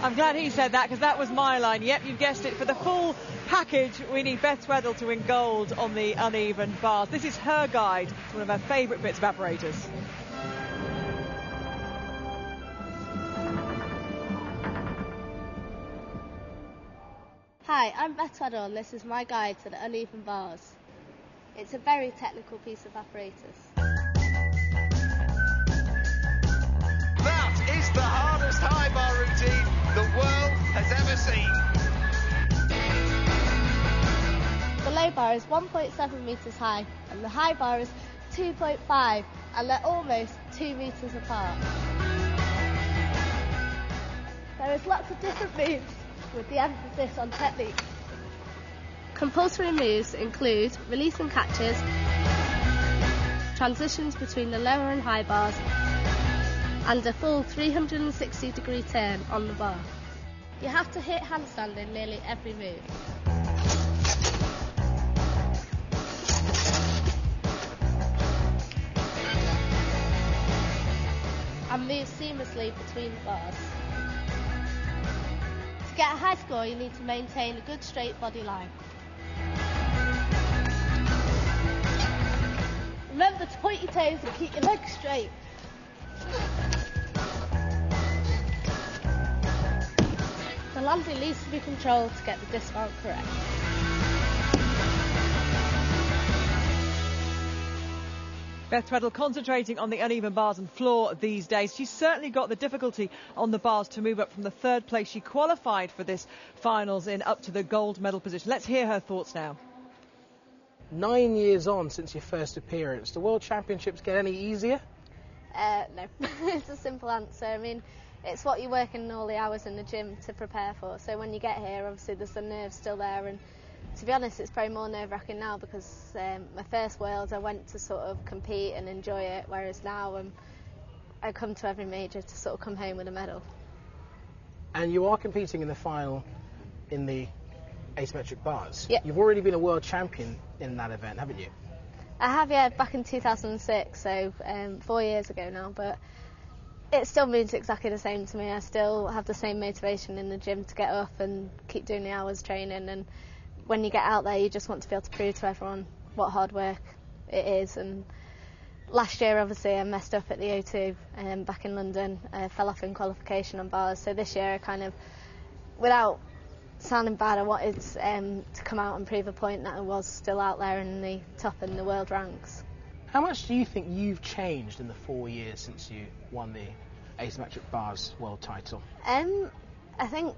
I'm glad he said that, because that was my line. Yep, you guessed it. For the full package, we need Beth Tweddle to win gold on the uneven bars. This is her guide. It's one of her favourite bits of apparatus. Hi, I'm Beth Tweddle and this is my guide to the uneven bars. It's a very technical piece of apparatus. That is the hardest high bar routine the world has ever seen. The low bar is 1.7 metres high and the high bar is 2.5, and they're almost 2 metres apart. There is lots of different moves with the emphasis on technique. Compulsory moves include releasing catches, transitions between the lower and high bars, and a full 360-degree turn on the bar. You have to hit handstand in nearly every move. And move seamlessly between the bars. To get a high score, you need to maintain a good straight body line. Remember to point your toes and keep your legs straight. The landing needs to be controlled to get the dismount correct. Beth Tweddle concentrating on the uneven bars and floor these days. She's certainly got the difficulty on the bars to move up from the third place. She qualified for this finals in up to the gold medal position. Let's hear her thoughts now. 9 years on since your first appearance, the World Championships get any easier? No, it's a simple answer. I mean, it's what you're working all the hours in the gym to prepare for. So when you get here, obviously there's the nerves still there, and to be honest, it's probably more nerve-wracking now because my first Worlds I went to sort of compete and enjoy it, whereas now I come to every major to sort of come home with a medal. And you are competing in the final in the asymmetric bars. Yeah. You've already been a world champion in that event, haven't you? I have, yeah, back in 2006, so 4 years ago now, but it still means exactly the same to me. I still have the same motivation in the gym to get up and keep doing the hours training, and when you get out there you just want to be able to prove to everyone what hard work it is. And last year obviously I messed up at the O2 back in London, fell off in qualification on bars, so this year I kind of, without sounding bad, I wanted to come out and prove a point that I was still out there in the top in the world ranks. How much do you think you've changed in the 4 years since you won the asymmetric bars world title? I think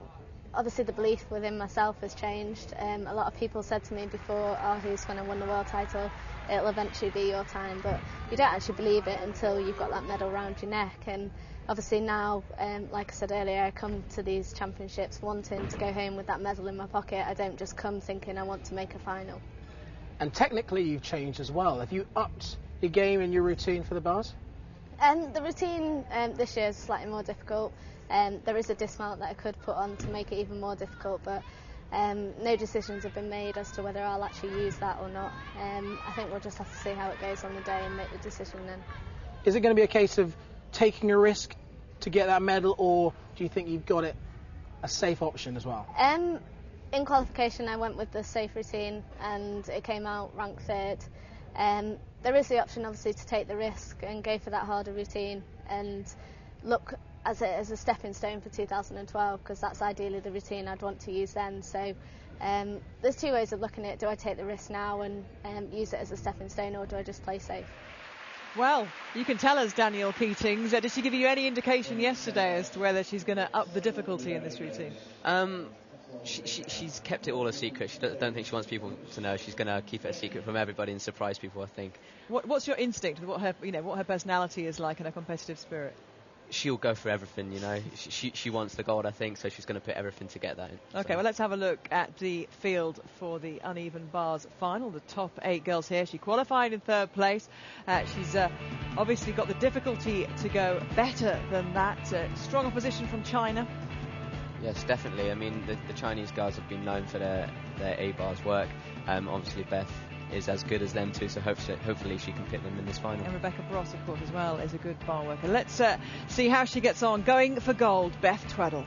obviously the belief within myself has changed. A lot of people said to me before, oh, who's going to win the world title? It'll eventually be your time, but you don't actually believe it until you've got that medal around your neck. And obviously now, like I said earlier, I come to these championships wanting to go home with that medal in my pocket. I don't just come thinking I want to make a final. And technically you've changed as well. Have you upped your game and your routine for the bars? The routine this year is slightly more difficult. There is a dismount that I could put on to make it even more difficult, but no decisions have been made as to whether I'll actually use that or not. I think we'll just have to see how it goes on the day and make the decision then. Is it going to be a case of taking a risk to get that medal, or do you think you've got it a safe option as well? In qualification I went with the safe routine and it came out ranked third. There is the option obviously to take the risk and go for that harder routine and look as a stepping stone for 2012, because that's ideally the routine I'd want to use then. So there's two ways of looking at it. Do I take the risk now and use it as a stepping stone, or do I just play safe? Well, you can tell us, Danielle Keatings. Did she give you any indication yesterday as to whether she's going to up the difficulty in this routine? She's kept it all a secret. I don't think she wants people to know. She's going to keep it a secret from everybody and surprise people, I think. What's your instinct with what her personality is like and her competitive spirit? She'll go for everything, you know. She wants the gold, I think, so she's going to put everything to get that. Okay, well, let's have a look at the field for the uneven bars final. The top 8 girls here. She qualified in third place. She's obviously got the difficulty to go better than that. Strong opposition from China. Yes, definitely. I mean, the Chinese girls have been known for their A-bars work. Obviously, Beth is as good as them too, so hopefully she can pit them in this final. And Rebecca Bross, of course, as well, is a good bar worker. Let's see how she gets on. Going for gold, Beth Tweddle.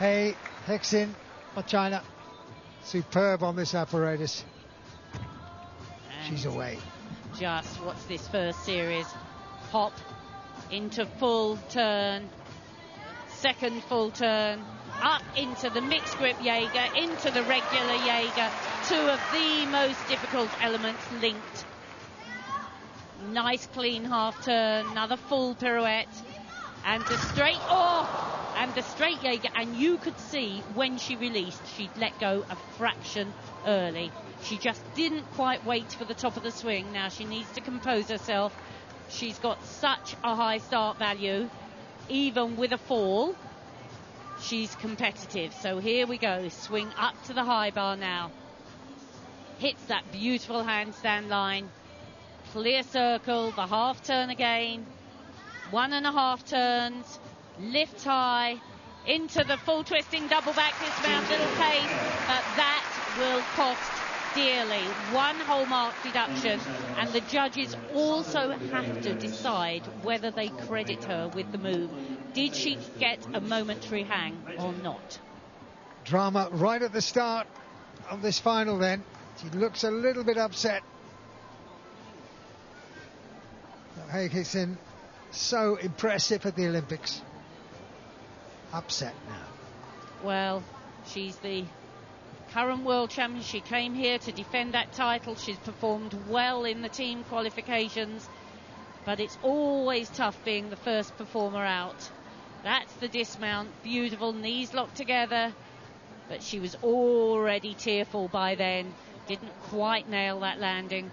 Hei Hexin for China. Superb on this apparatus. And she's away. Just watch this first series. Hop into full turn. Second full turn. Up into the mixed grip Jaeger, into the regular Jaeger. Two of the most difficult elements linked. Nice clean half turn, another full pirouette, and the straight, and the straight Jaeger. And you could see when she released, she'd let go a fraction early. She just didn't quite wait for the top of the swing. Now she needs to compose herself. She's got such a high start value, even with a fall. She's competitive. So here we go. Swing up to the high bar now. Hits that beautiful handstand line. Clear circle. The half turn again. 1.5 turns. Lift high. Into the full twisting double back dismount. Little pace. But that will cost dearly. 1 whole mark deduction. And the judges also have to decide whether they credit her with the move. Did she get a momentary hang or not? Drama right at the start of this final then. She looks a little bit upset. Hei Hexin, so impressive at the Olympics. Upset now. Well, she's the current world champion. She came here to defend that title. She's performed well in the team qualifications. But it's always tough being the first performer out. That's the dismount. Beautiful, knees locked together. But she was already tearful by then. Didn't quite nail that landing.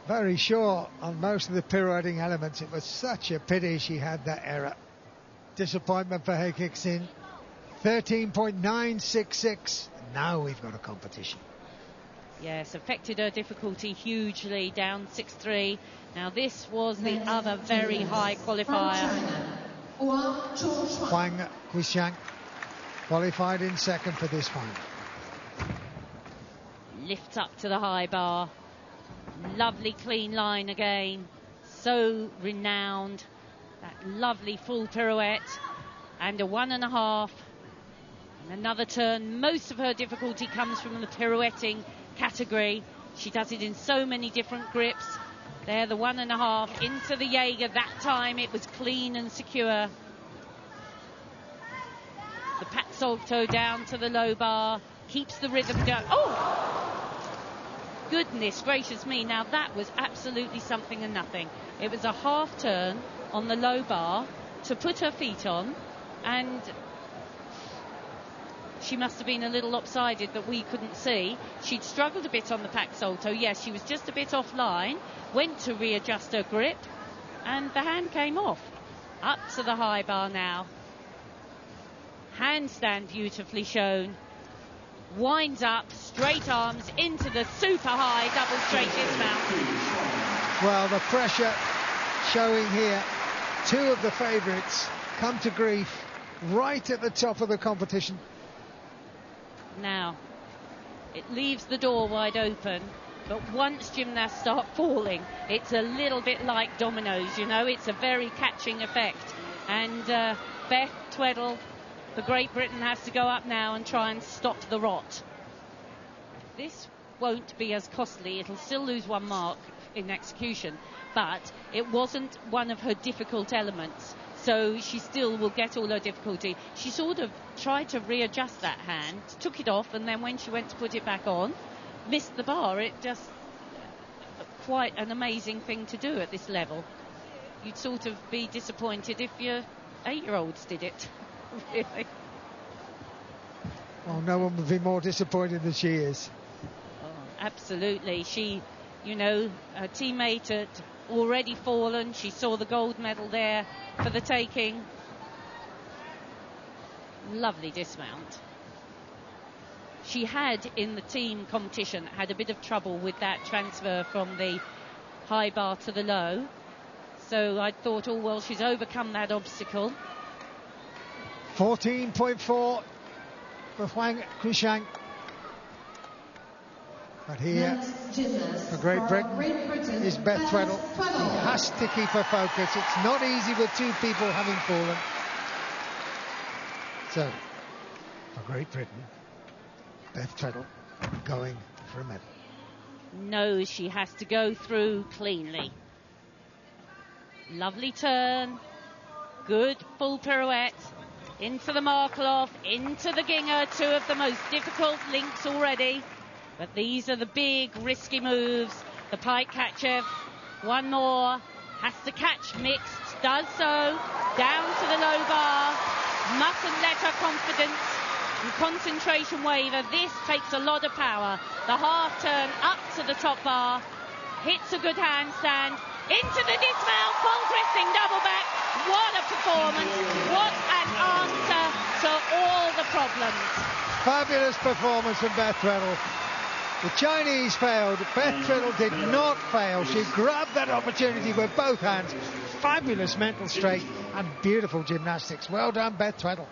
Very sure on most of the pirouetting elements. It was such a pity she had that error. Disappointment for Hei Hexin. 13.966. Now we've got a competition. Yes, affected her difficulty hugely, down 6-3. Now this was the other very high qualifier. Huang Guishan qualified in second for this final. Lift up to the high bar. Lovely clean line again. So renowned. That lovely full pirouette. And a 1.5. And another turn. Most of her difficulty comes from the pirouetting category. She does it in so many different grips. There, the 1.5 into the Jaeger. That time it was clean and secure. The pat salto down to the low bar. Keeps the rhythm going. Oh! Goodness gracious me. Now that was absolutely something and nothing. It was a half turn on the low bar to put her feet on, and she must have been a little lopsided that we couldn't see. She'd struggled a bit on the pack salto. Yes, she was just a bit offline. Went to readjust her grip, and the hand came off. Up to the high bar now. Handstand beautifully shown. Winds up, straight arms into the super high double straight dismount. Well, the pressure showing here. Two of the favourites come to grief right at the top of the competition. Now, it leaves the door wide open, but once gymnasts start falling, it's a little bit like dominoes, you know, it's a very catching effect. And Beth Tweddle for Great Britain has to go up now and try and stop the rot. This won't be as costly. It'll still lose 1 mark in execution, but it wasn't one of her difficult elements. So she still will get all her difficulty. She sort of tried to readjust that hand, took it off, and then when she went to put it back on, missed the bar. It just quite an amazing thing to do at this level. You'd sort of be disappointed if your 8-year-olds did it. Really. Well, no one would be more disappointed than she is. Oh, absolutely. She, you know, her teammate had already fallen. She saw the gold medal there for the taking. Lovely dismount. She had, in the team competition, had a bit of trouble with that transfer from the high bar to the low. So I thought, oh, well, she's overcome that obstacle. 14.4 for Huang Guishan. But here, for Great Britain, is Beth Tweddle. She has to keep her focus. It's not easy with 2 people having fallen. So, for Great Britain, Beth Treadle going for a medal. Knows she has to go through cleanly. Lovely turn. Good full pirouette. Into the Markloff, into the Gienger, two of the most difficult links already. But these are the big, risky moves. The Pike Kachev, one more, has to catch mixed, does so, down to the low bar, mustn't let her confidence and concentration waver. This takes a lot of power. The half turn up to the top bar, hits a good handstand, into the dismount, full twisting double back. What a performance, what an answer to all the problems. Fabulous performance from Beth Treadle. The Chinese failed, Beth Treadle did not fail. She grabbed that opportunity with both hands. Fabulous mental strength and beautiful gymnastics. Well done, Beth Treadle.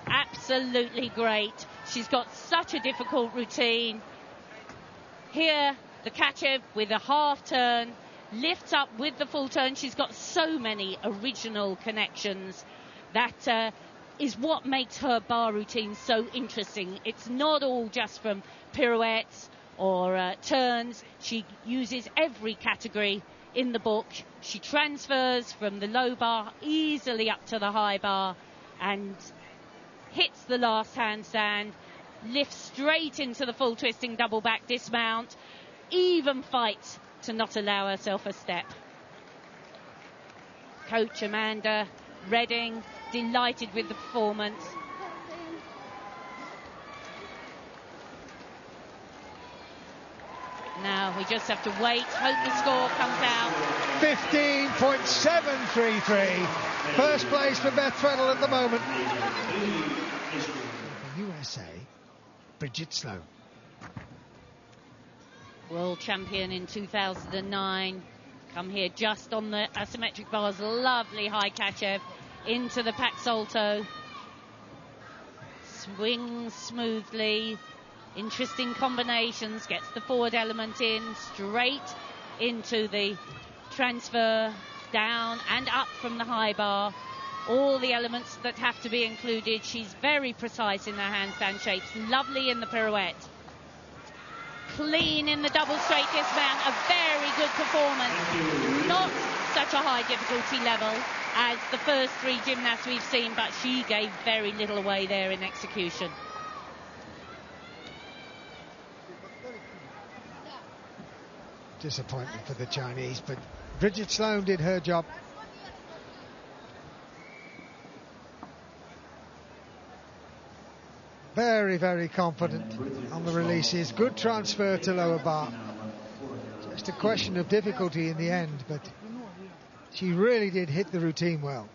Absolutely great. She's got such a difficult routine. Here, the Kachev with a half turn, lifts up with the full turn. She's got so many original connections. That is what makes her bar routine so interesting. It's not all just from pirouettes or turns. She uses every category in the book. She transfers from the low bar easily up to the high bar and hits the last handstand, lifts straight into the full twisting double back dismount, even fights to not allow herself a step. Coach Amanda Redding delighted with the performance. Now we just have to wait, hope the score comes out. 15.733. First place for Beth Treadle at the moment. For USA, Bridget Sloan. World champion in 2009. Come here just on the asymmetric bars. Lovely high Kachev into the Pak Salto. Swings smoothly. Interesting combinations. Gets the forward element in. Straight into the transfer. Down and up from the high bar. All the elements that have to be included. She's very precise in her handstand shapes. Lovely in the pirouette. Clean in the double straight dismount. A very good performance. Not such a high difficulty level as the first three gymnasts we've seen, but she gave very little away there in execution. Disappointment for the Chinese, but Bridget Sloan did her job. Very, very confident on the releases. Good transfer to lower bar. Just a question of difficulty in the end, but she really did hit the routine well.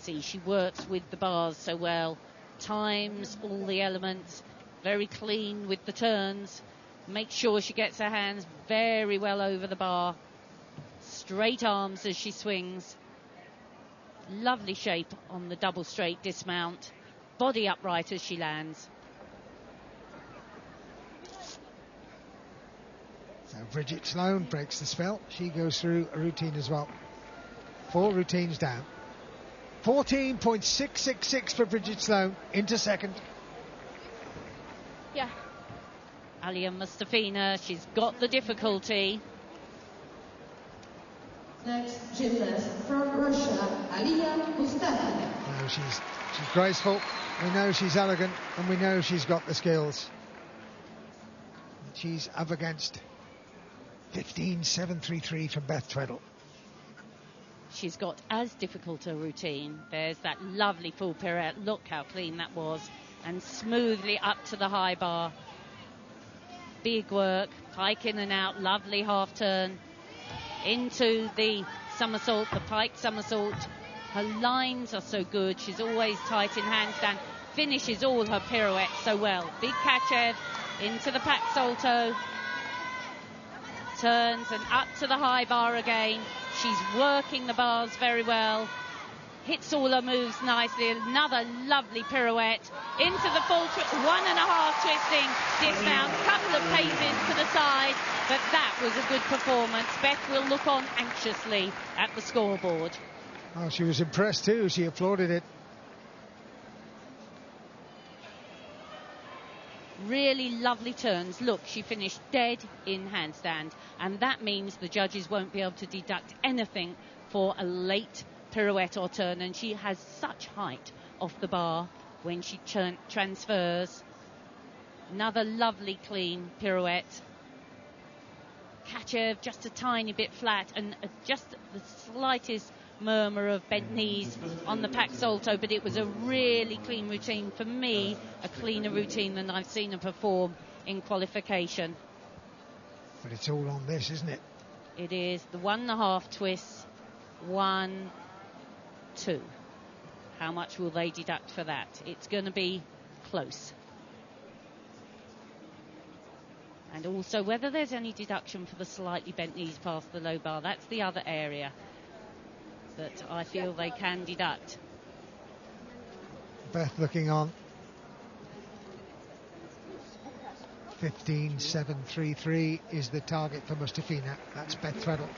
See, she works with the bars so well. Times all the elements. Very clean with the turns. Make sure she gets her hands very well over the bar. Straight arms as she swings. Lovely shape on the double straight dismount. Body upright as she lands. So Bridget Sloan breaks the spell. She goes through a routine as well. 4 routines down. 14.666 for Bridget Sloan into second. Yeah. Alia Mustafina, she's got the difficulty. Next gymnast from Russia, Alia Mustafina. No, she's graceful. We know she's elegant, and we know she's got the skills. She's up against 15.733 from Beth Treadle. She's got as difficult a routine. There's that lovely full pirouette. Look how clean that was. And smoothly up to the high bar. Big work. Pike in and out. Lovely half turn. Into the somersault, the Pike somersault. Her lines are so good. She's always tight in handstand. Finishes all her pirouettes so well. Big Kachev into the Pak Salto. Turns and up to the high bar again. She's working the bars very well. Hits all her moves nicely. Another lovely pirouette. Into the full 1.5 twisting dismount. Couple of paces to the side. But that was a good performance. Beth will look on anxiously at the scoreboard. Oh, she was impressed too. She applauded it. really lovely turns. Look, she finished dead in handstand, and that means the judges won't be able to deduct anything for a late pirouette or turn, and she has such height off the bar when she transfers. Another lovely clean pirouette. Kachev just a tiny bit flat, and just the slightest murmur of bent knees on the Pax Salto, but it was a really clean routine. For me, a cleaner routine than I've seen her perform in qualification. But it's all on this, isn't it? It is the 1.5 twists, 1, 2. How much will they deduct for that? It's going to be close. And also whether there's any deduction for the slightly bent knees past the low bar. That's the other area that I feel they can deduct. Beth looking on. 15.733 is the target for Mustafina. That's Beth Tweddle.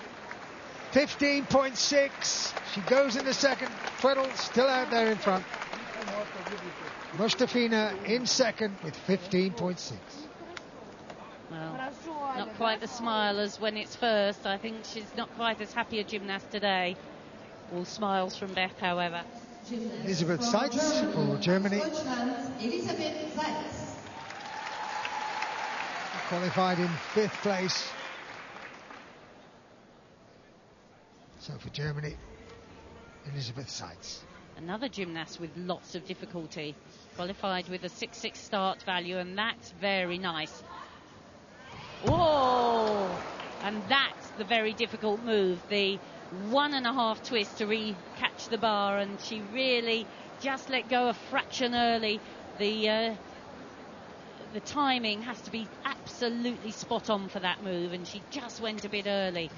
15.6. She goes in the second. Tweddle still out there in front. Mustafina in second with 15.6. Well, not quite the smile as when it's first. I think she's not quite as happy a gymnast today. All smiles from Beth, however. Elisabeth Seitz for Germany. Elisabeth Seitz. Qualified in 5th place. So for Germany, Elisabeth Seitz. Another gymnast with lots of difficulty. Qualified with a 6.6 start value, and that's very nice. Whoa! And that's the very difficult move. The 1.5 twist to re-catch the bar, and she really just let go a fraction early. The timing has to be absolutely spot on for that move, and she just went a bit early.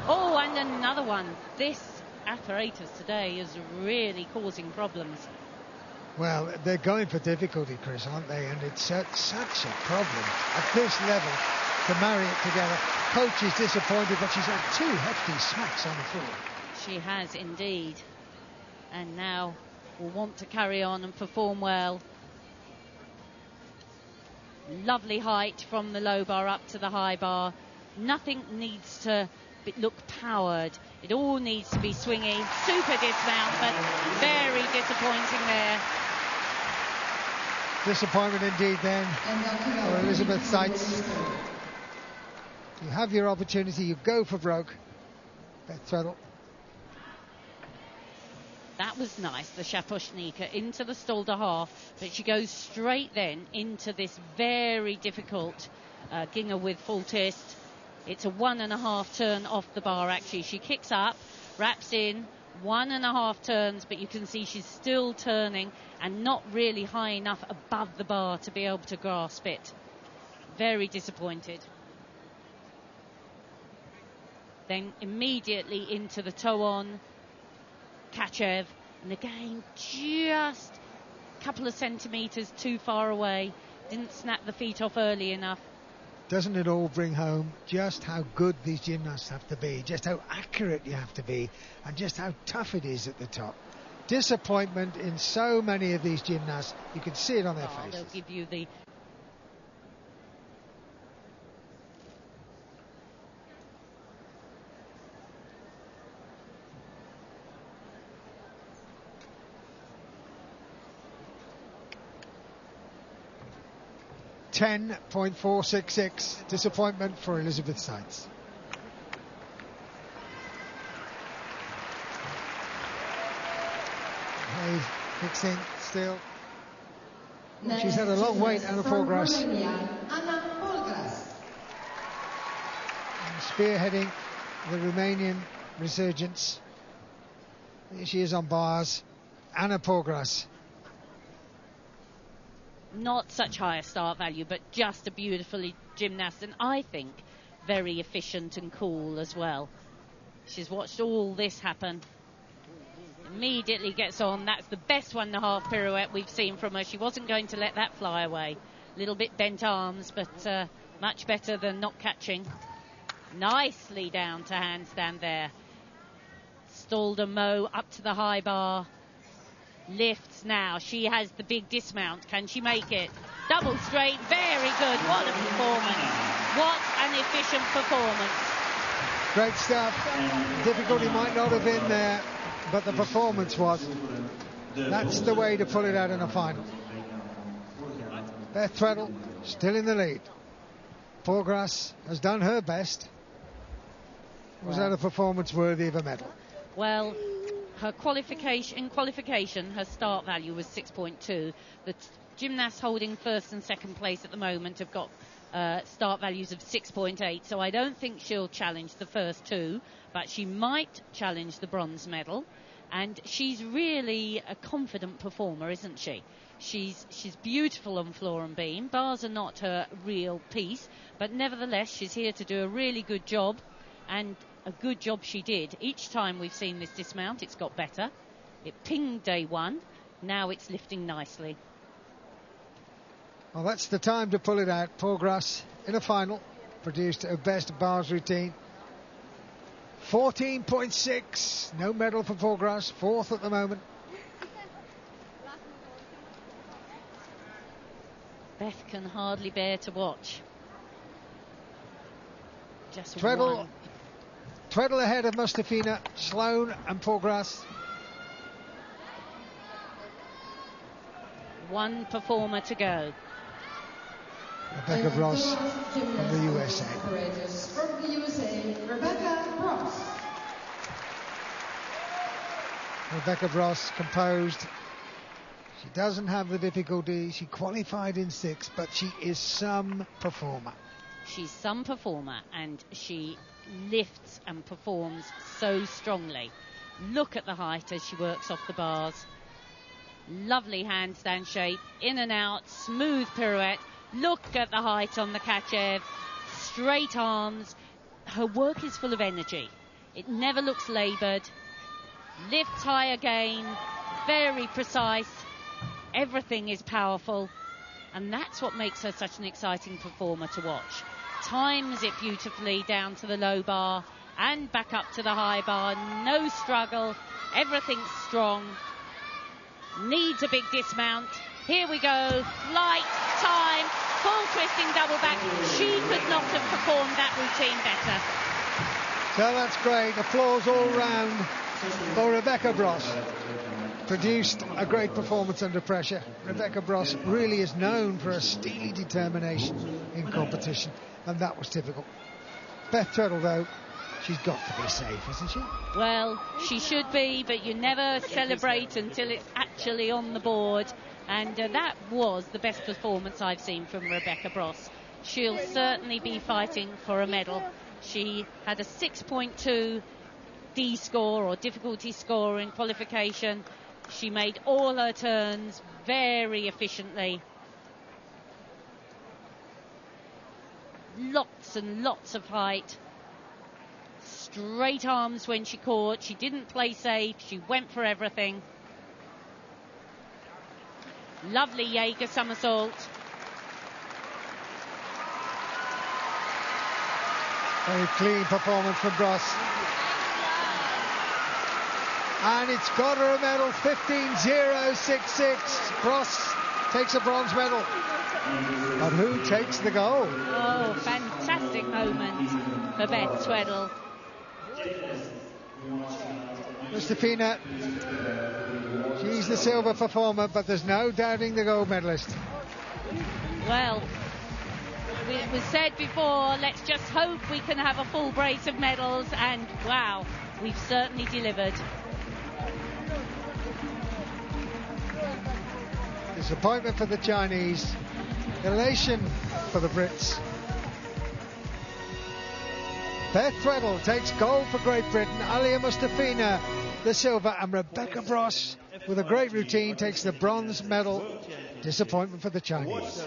Oh, and another one. This apparatus today is really causing problems. Well, they're going for difficulty, Chris, aren't they? And it's such a problem at this level to marry it together. Coach is disappointed, but she's had 2 hefty smacks on the floor. She has indeed. And now will want to carry on and perform well. Lovely height from the low bar up to the high bar. Nothing needs to look powered. It all needs to be swingy. Super dismount, but very disappointing there. Disappointment indeed then for Elisabeth Seitz. You have your opportunity, you go for broke. Beth Tweddle. That was nice, the Shaposhnika into the Stolder half, but she goes straight then into this very difficult Ginger with full twist. It's a 1.5 turn off the bar actually. She kicks up, wraps in, 1.5 turns, but you can see she's still turning and not really high enough above the bar to be able to grasp it. Very disappointed. Then immediately into the toe-on, Kachev, and again just a couple of centimetres too far away. Didn't snap the feet off early enough. Doesn't it all bring home just how good these gymnasts have to be, just how accurate you have to be, and just how tough it is at the top? Disappointment in so many of these gymnasts. You can see it on their faces. They'll give you the... .466. Disappointment for Elisabeth Seitz. Hayes fixing still. She's had a long wait, Anna Poelgras. Spearheading the Romanian resurgence. Here she is on bars. Anna Poelgras. Not such high a start value, but just a beautifully gymnast, and I think very efficient and cool as well. She's watched all this happen. Immediately gets on. That's the best 1.5 pirouette we've seen from her. She wasn't going to let that fly away. A little bit bent arms, but much better than not catching. Nicely down to handstand there. Stolder Mo up to the high bar. Lifts now. She has the big dismount. Can she make it? Double straight, very good. What a performance. What an efficient performance. Great stuff. Difficulty might not have been there, but the performance was. That's the way to pull it out in a final. Beth Tweddle still in the lead. Poorgrass has done her best. Was that a performance worthy of a medal? Well, her qualification, her start value was 6.2. The gymnasts holding first and second place at the moment have got start values of 6.8, so I don't think she'll challenge the first two, but she might challenge the bronze medal. And she's really a confident performer, isn't she? She's beautiful on floor and beam. Bars are not her real piece, but nevertheless she's here to do a really good job, and a good job she did. Each time we've seen this dismount, it's got better. It pinged day one, now it's lifting nicely. Well, that's the time to pull it out. Poorgrass in a final produced her best bars routine. 14.6, no medal for Poorgrass, fourth at the moment. Beth can hardly bear to watch. Just Tweddle ahead of Mustafina, Sloane and Poorgrass. One performer to go. Rebecca Bross from the USA. From the USA, Rebecca Bross. Rebecca Bross, composed. She doesn't have the difficulty. She qualified in 6, but she is some performer. She's some performer, and she lifts and performs so strongly. Look at the height as she works off the bars. Lovely handstand shape, in and out, smooth pirouette. Look at the height on the Kachev, straight arms. Her work is full of energy. It never looks laboured. Lifts high again, very precise. Everything is powerful, and that's what makes her such an exciting performer to watch. Times it beautifully down to the low bar and back up to the high bar. No struggle, everything's strong. Needs a big dismount. Here we go, flight, time, full twisting double back. She could not have performed that routine better. So that's great. Applause all round for Rebecca Bross. Produced a great performance under pressure. Rebecca Bross really is known for a steely determination in competition, and that was typical. Beth Tweddle, though, she's got to be safe, isn't she? Well, she should be, but you never celebrate until it's actually on the board. And that was the best performance I've seen from Rebecca Bross. She'll certainly be fighting for a medal. She had a 6.2 D score, or difficulty score, in qualification. She made all her turns very efficiently. Lots and lots of height. Straight arms when she caught. She didn't play safe. She went for everything. Lovely Jaeger somersault. Very clean performance from Bross. And it's got her a medal, 15.066. Bross takes a bronze medal. But who takes the gold? Oh, fantastic moment for Beth Tweddle. Mustafina, she's the silver performer, but there's no doubting the gold medalist. Well, it was said before, let's just hope we can have a full brace of medals, and wow, we've certainly delivered. Disappointment for the Chinese, elation for the Brits. Beth Tweddle takes gold for Great Britain, Alia Mustafina the silver, and Rebecca Bross, with a great routine, takes the bronze medal. Disappointment for the Chinese.